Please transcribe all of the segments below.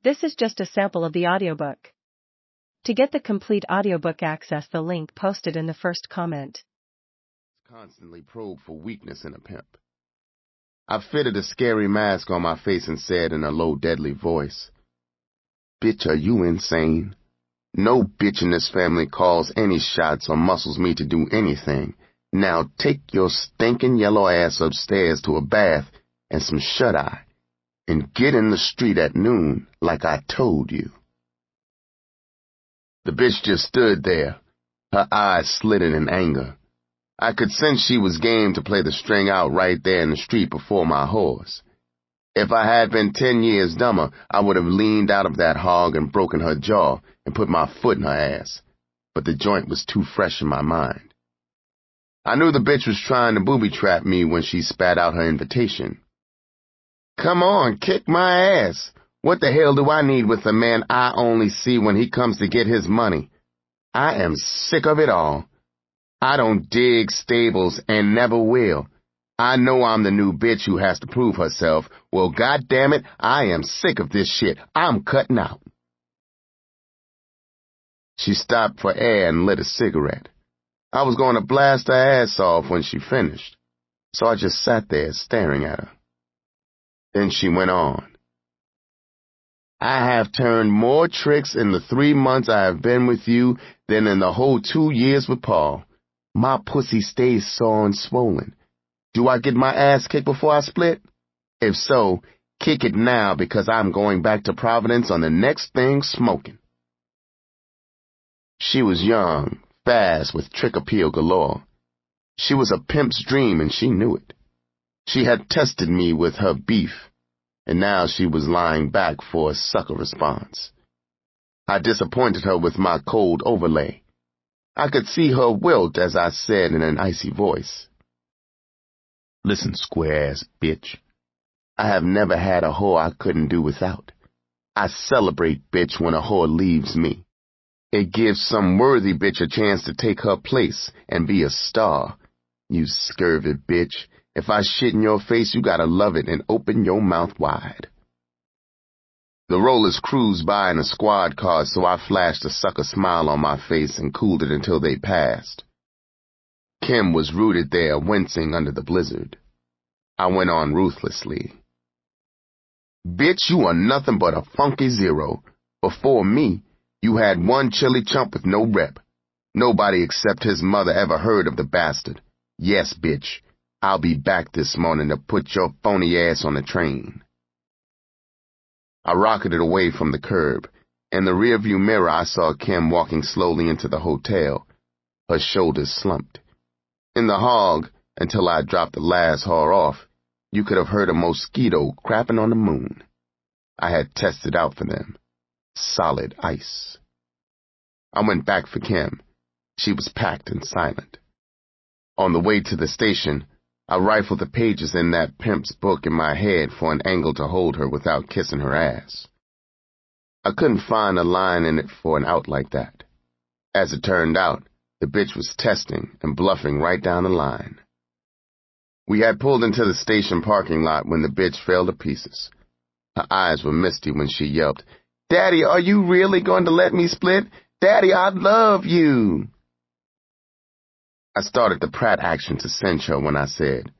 This is just a sample of the audiobook. To get the complete audiobook, access the link posted in the first comment. Constantly probe for weakness in a pimp. I fitted a scary mask on my face and said in a low, deadly voice, "Bitch, are you insane? No bitch in this family calls any shots or muscles me to do anything. Now take your stinking yellow ass upstairs to a bath and some shut-eye, and get in the street at noon like I told you." The bitch just stood there, her eyes slitting in anger. I could sense she was game to play the string out right there in the street before my horse. If I had been 10 years dumber, I would have leaned out of that hog and broken her jaw and put my foot in her ass, but the joint was too fresh in my mind. I knew the bitch was trying to booby-trap me when she spat out her invitation. "Come on, kick my ass. What the hell do I need with a man I only see when he comes to get his money? I am sick of it all. I don't dig stables and never will. I know I'm the new bitch who has to prove herself. Well, goddammit, I am sick of this shit. I'm cutting out." She stopped for air and lit a cigarette. I was going to blast her ass off when she finished, so I just sat there staring at her. Then she went on. "I have turned more tricks in the 3 months I have been with you than in the whole 2 years with Paul. My pussy stays sore and swollen. Do I get my ass kicked before I split? If so, kick it now because I'm going back to Providence on the next thing smoking." She was young, fast, with trick appeal galore. She was a pimp's dream and she knew it. She had tested me with her beef, and now she was lying back for a sucker response. I disappointed her with my cold overlay. I could see her wilt as I said in an icy voice, "Listen, square-ass bitch. I have never had a whore I couldn't do without. I celebrate, bitch, when a whore leaves me. It gives some worthy bitch a chance to take her place and be a star. You scurvy bitch. If I shit in your face, you gotta love it and open your mouth wide." The rollers cruised by in a squad car, so I flashed a sucker smile on my face and cooled it until they passed. Kim was rooted there, wincing under the blizzard. I went on ruthlessly. "Bitch, you are nothing but a funky zero. Before me, you had one chilly chump with no rep. Nobody except his mother ever heard of the bastard. Yes, bitch, I'll be back this morning to put your phony ass on the train." I rocketed away from the curb. In the rearview mirror, I saw Kim walking slowly into the hotel, her shoulders slumped. In the hog, until I dropped the last whore off, you could have heard a mosquito crapping on the moon. I had tested out for them. Solid ice. I went back for Kim. She was packed and silent. On the way to the station, I rifled the pages in that pimp's book in my head for an angle to hold her without kissing her ass. I couldn't find a line in it for an out like that. As it turned out, the bitch was testing and bluffing right down the line. We had pulled into the station parking lot when the bitch fell to pieces. Her eyes were misty when she yelped, "Daddy, are you really going to let me split? Daddy, I love you." I started the Pratt action to cinch her when I said,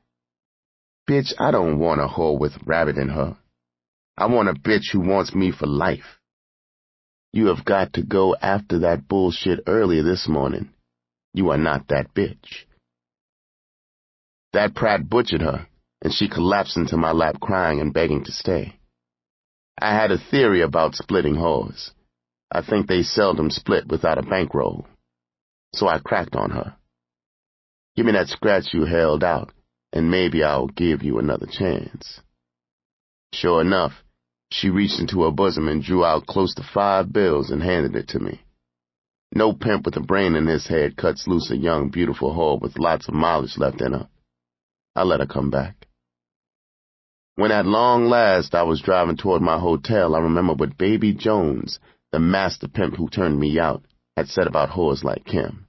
"Bitch, I don't want a whore with rabbit in her. I want a bitch who wants me for life. You have got to go after that bullshit earlier this morning. You are not that bitch." That Pratt butchered her, and she collapsed into my lap crying and begging to stay. I had a theory about splitting whores. I think they seldom split without a bankroll. So I cracked on her. "Give me that scratch you held out, and maybe I'll give you another chance." Sure enough, she reached into her bosom and drew out close to 5 bills and handed it to me. No pimp with a brain in his head cuts loose a young, beautiful whore with lots of mileage left in her. I let her come back. When at long last I was driving toward my hotel, I remembered what Baby Jones, the master pimp who turned me out, had said about whores like Kim.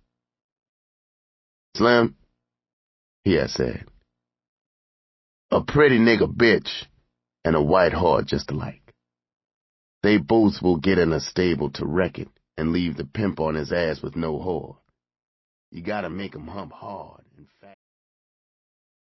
"Slim," he had said, "a pretty nigga bitch and a white whore just alike." They both will get in a stable to wreck it and leave the pimp on his ass with no whore. You gotta make 'em hump hard and fast.